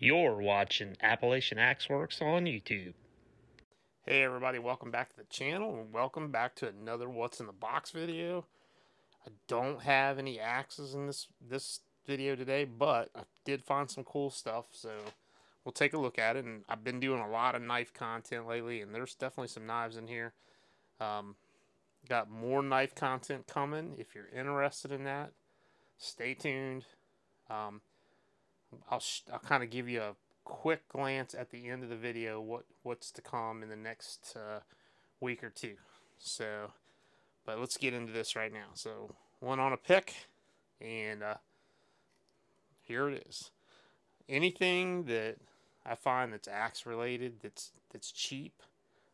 You're watching Appalachian Axe Works on YouTube. Hey everybody, welcome back to the channel and welcome back to another What's in the Box video. I don't have any axes in this video today, but I did find some cool stuff, so we'll take a look at it. And I've been doing a lot of knife content lately, and there's definitely some knives in here. Got more knife content coming. If you're interested in that, stay tuned. I'll kind of give you a quick glance at the end of the video what's to come in the next week or two. So, but let's get into this right now. So, one on a pick, and here it is. Anything that I find that's axe related, that's cheap,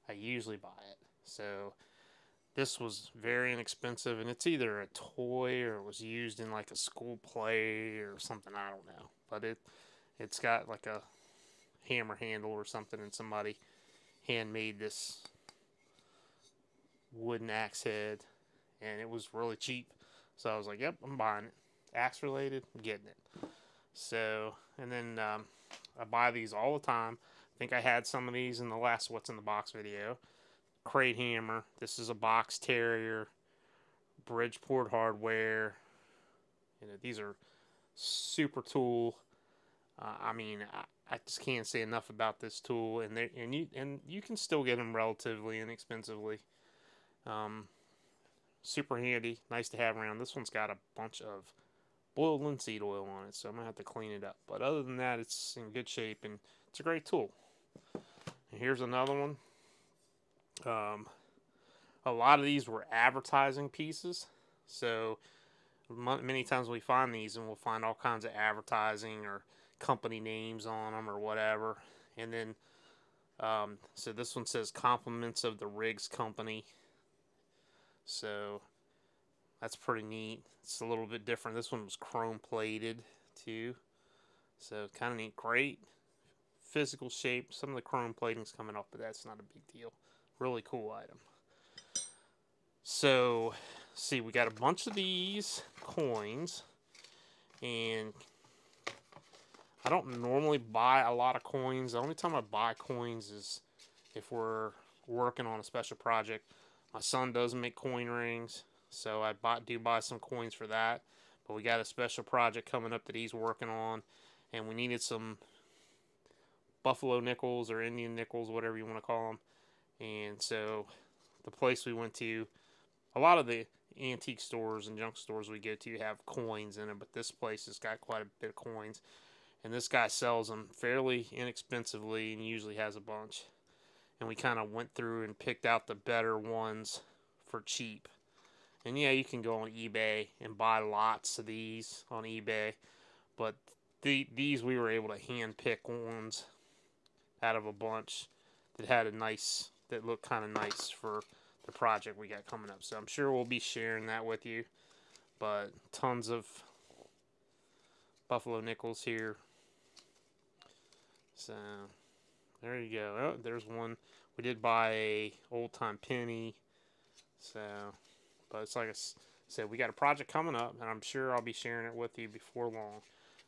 I usually buy it. So, this was very inexpensive, and it's either a toy or it was used in like a school play or something. I don't know, but it's got like a hammer handle or something, and somebody handmade this wooden axe head, and it was really cheap. So I was like, yep, I'm buying it. Axe related, I'm getting it. So, and then I buy these all the time. I think I had some of these in the last What's in the Box video. Crate hammer. This is a box terrier. Bridgeport hardware. You know, these are super tool. I mean, I just can't say enough about this tool, and you can still get them relatively inexpensively. Super handy, nice to have around. This one's got a bunch of boiled linseed oil on it, so I'm gonna have to clean it up. But other than that, it's in good shape, and it's a great tool. And here's another one. A lot of these were advertising pieces, so many times we find these and we'll find all kinds of advertising or company names on them or whatever. And then so this one says compliments of the Riggs Company, so that's pretty neat. It's a little bit different. This one was chrome plated too, so kind of neat. Great physical shape. Some of the chrome plating's coming off, but that's not a big deal. Really cool item. So, see, we got a bunch of these coins, and I don't normally buy a lot of coins. The only time I buy coins is if we're working on a special project. My son doesn't make coin rings, so I do buy some coins for that. But we got a special project coming up that he's working on, and we needed some buffalo nickels or Indian nickels, whatever you want to call them. And so the place we went to, a lot of the antique stores and junk stores we go to have coins in it, but this place has got quite a bit of coins. And this guy sells them fairly inexpensively and usually has a bunch. And we kind of went through and picked out the better ones for cheap. And yeah, you can go on eBay and buy lots of these on eBay. But these we were able to hand pick ones out of a bunch that had that looked kind of nice for the project we got coming up. So I'm sure we'll be sharing that with you. But tons of buffalo nickels here. So there you go. Oh, there's one. We did buy a old time penny. So, but it's like I said, we got a project coming up, and I'm sure I'll be sharing it with you before long.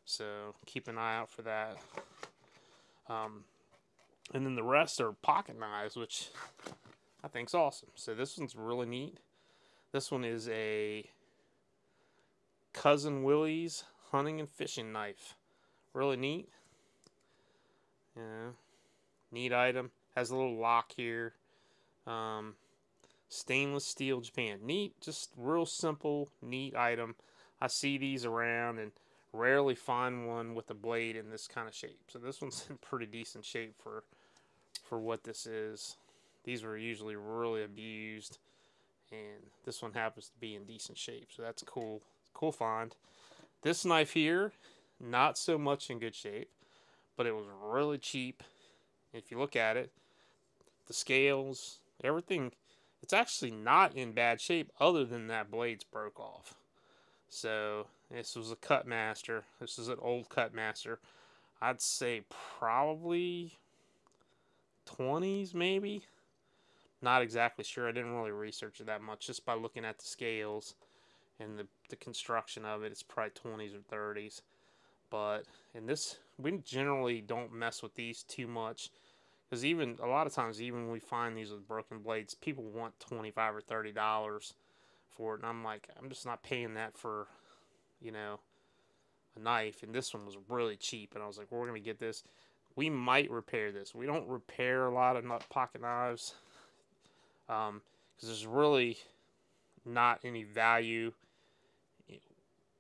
So keep an eye out for that. And then the rest are pocket knives, which I think's awesome. So this one's really neat. This one is a Cousin Willie's hunting and fishing knife. Really neat. Yeah, neat item. Has a little lock here. Stainless steel, Japan. Neat, just real simple, neat item. I see these around and rarely find one with a blade in this kind of shape. So this one's in pretty decent shape for what this is. These were usually really abused, and this one happens to be in decent shape. So that's cool. Cool find. This knife here, not so much in good shape, but it was really cheap. If you look at it, the scales, everything, it's actually not in bad shape other than that blade's broke off. So this was a Cutmaster. This is an old Cutmaster. I'd say probably 20s maybe. Not exactly sure. I didn't really research it that much. Just by looking at the scales and the construction of it, it's probably 20s or 30s. And this, we generally don't mess with these too much, because even a lot of times, even when we find these with broken blades, people want $25 or $30 for it, and I'm like, I'm just not paying that for, you know, a knife. And this one was really cheap, and I was like, we're gonna get this. We might repair this. We don't repair a lot of pocket knives, because there's really not any value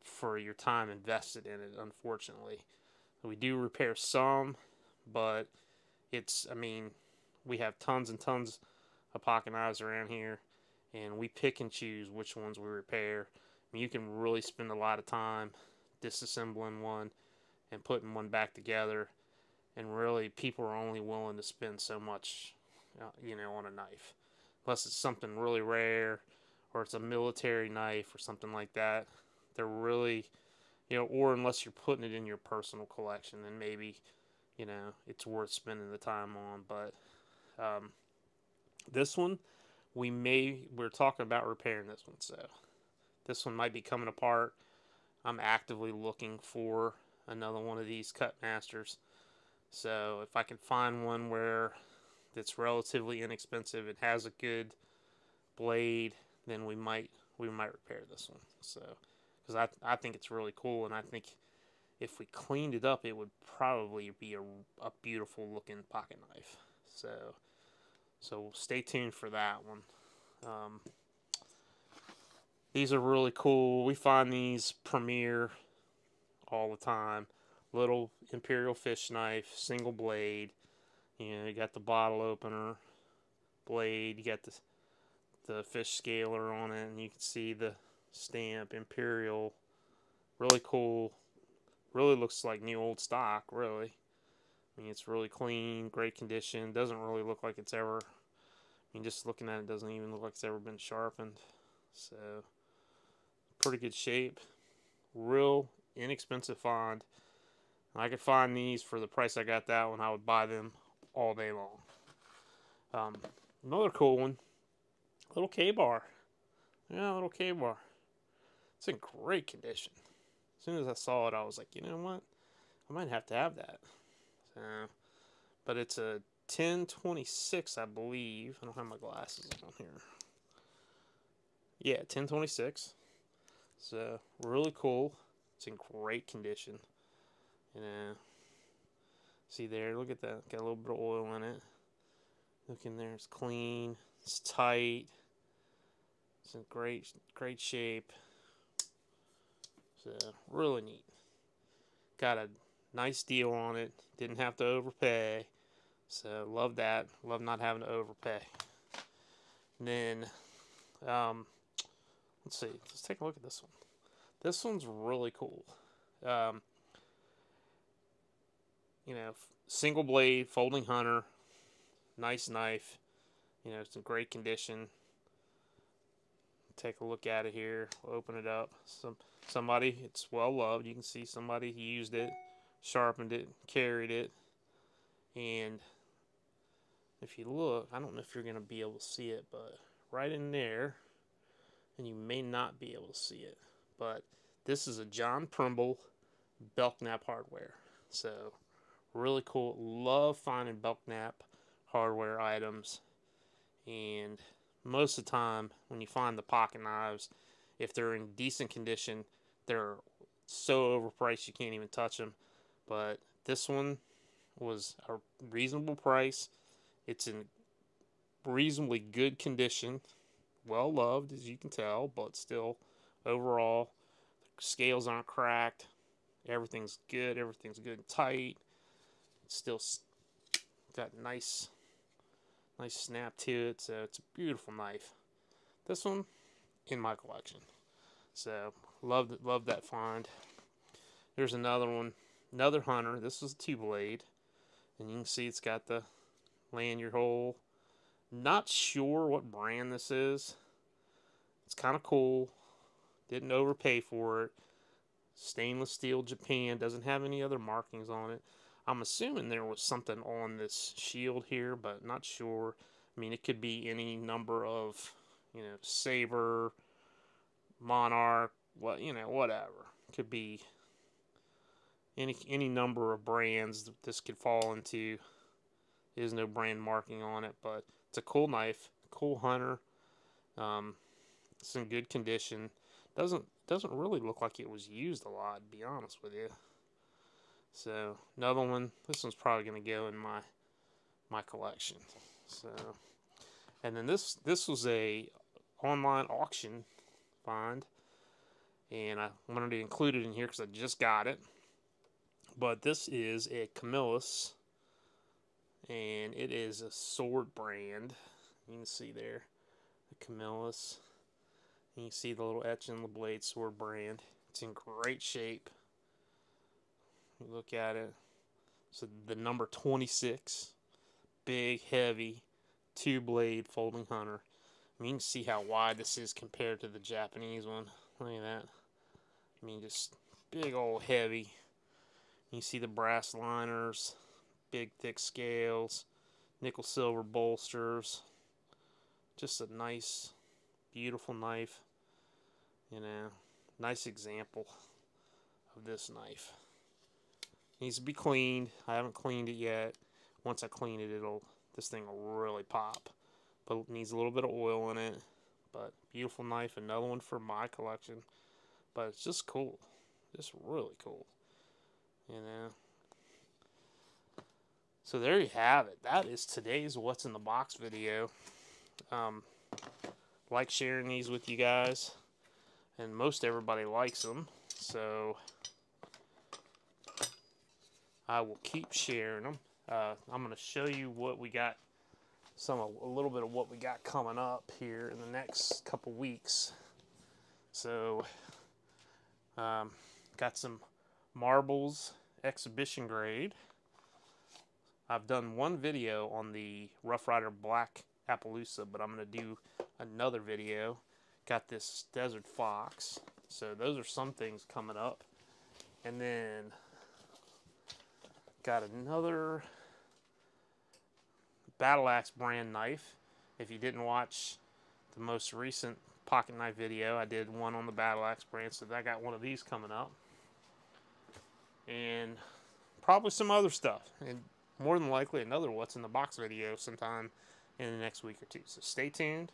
for your time invested in it, unfortunately. We do repair some, but it's, I mean, we have tons and tons of pocket knives around here, and we pick and choose which ones we repair. I mean, you can really spend a lot of time disassembling one and putting one back together, and really people are only willing to spend so much, you know, on a knife, unless it's something really rare or it's a military knife or something like that. They're really, you know, or unless you're putting it in your personal collection, then maybe, you know, it's worth spending the time on. But this one, we're talking about repairing this one, so this one might be coming apart. I'm actively looking for another one of these Cut Masters, so if I can find one where it's relatively inexpensive, it has a good blade, then we might repair this one. So, because I think it's really cool, and I think if we cleaned it up, it would probably be a beautiful looking pocket knife. So stay tuned for that one. These are really cool. We find these Premier all the time. Little Imperial fish knife, single blade. You know, you got the bottle opener blade. You got the fish scaler on it, and you can see the stamp Imperial. Really cool. Really looks like new old stock, really. I mean, it's really clean, great condition. Doesn't really look like it's ever, I mean, just looking at it, doesn't even look like it's ever been sharpened. So, pretty good shape. Real inexpensive find. I could find these for the price I got that one. I would buy them all day long. Another cool one. Little K-bar. Yeah, little K-bar. It's in great condition. As soon as I saw it, I was like, you know what? I might have to have that. So, but it's a 1026, I believe. I don't have my glasses on here. Yeah, 1026. So, really cool. It's in great condition. You know, see there, look at that. Got a little bit of oil in it. Look in there, it's clean. It's tight. It's in great shape. So, really neat. Got a nice deal on it. Didn't have to overpay. So, love that. Love not having to overpay. And then, let's see. Let's take a look at this one. This one's really cool. You know, single blade, folding hunter. Nice knife. You know, it's in great condition. Take a look at it here. We'll open it up. Somebody, it's well loved. You can see somebody used it, sharpened it, carried it. And if you look, I don't know if you're going to be able to see it, but right in there, and you may not be able to see it, but this is a John Primble Belknap hardware. So, really cool. Love finding Belknap hardware items. And most of the time, when you find the pocket knives, if they're in decent condition, they're so overpriced you can't even touch them. But this one was a reasonable price. It's in reasonably good condition. Well loved, as you can tell, but still, overall, the scales aren't cracked. Everything's good. Everything's good and tight. It's still got nice snap to it. So it's a beautiful knife. This one in my collection. So love that find. There's another one, another hunter. This is a 2-blade, and you can see it's got the lanyard hole. Not sure what brand this is. It's kind of cool. Didn't overpay for it. Stainless steel Japan. Doesn't have any other markings on it. I'm assuming there was something on this shield here, but not sure. I mean, it could be any number of, you know, Saber, Monarch, what, you know, whatever. Could be any number of brands that this could fall into. There's no brand marking on it, but it's a cool knife, cool hunter. It's in good condition. Doesn't really look like it was used a lot, to be honest with you. So another one. This one's probably going to go in my collection. So, and then this was a online auction find, and I wanted to include it in here because I just got it. But this is a Camillus, and it is a sword brand. You can see there the Camillus. You can see the little etch in the blade, sword brand. It's in great shape. You look at it. So the number 26, big, heavy, 2-blade folding hunter. I mean, you can see how wide this is compared to the Japanese one. Look at that. I mean, just big old heavy. You see the brass liners, big thick scales, nickel silver bolsters. Just a nice, beautiful knife. You know, nice example of this knife. Needs to be cleaned. I haven't cleaned it yet. Once I clean it, this thing will really pop. But it needs a little bit of oil in it. But beautiful knife. Another one for my collection. But it's just cool. Just really cool. You know. So there you have it. That is today's What's in the Box video. Like sharing these with you guys. And most everybody likes them. So I will keep sharing them. I'm going to show you what we got, a little bit of what we got coming up here in the next couple weeks. So, got some marbles exhibition grade. I've done one video on the Rough Rider Black Appaloosa, but I'm going to do another video. Got this Desert Fox. So those are some things coming up. And then got another Battle Axe brand knife. If you didn't watch the most recent pocket knife video, I did one on the Battle Axe brand, so I got one of these coming up. And probably some other stuff. And more than likely another What's in the Box video sometime in the next week or two. So stay tuned.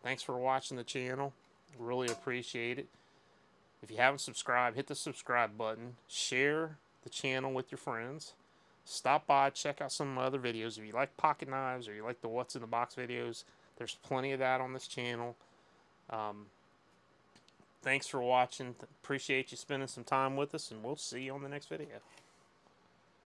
Thanks for watching the channel. Really appreciate it. If you haven't subscribed, hit the subscribe button. Share the channel with your friends. Stop by, check out some of my other videos. If you like pocket knives or you like the What's in the Box videos, there's plenty of that on this channel. Thanks for watching. Appreciate you spending some time with us, and we'll see you on the next video.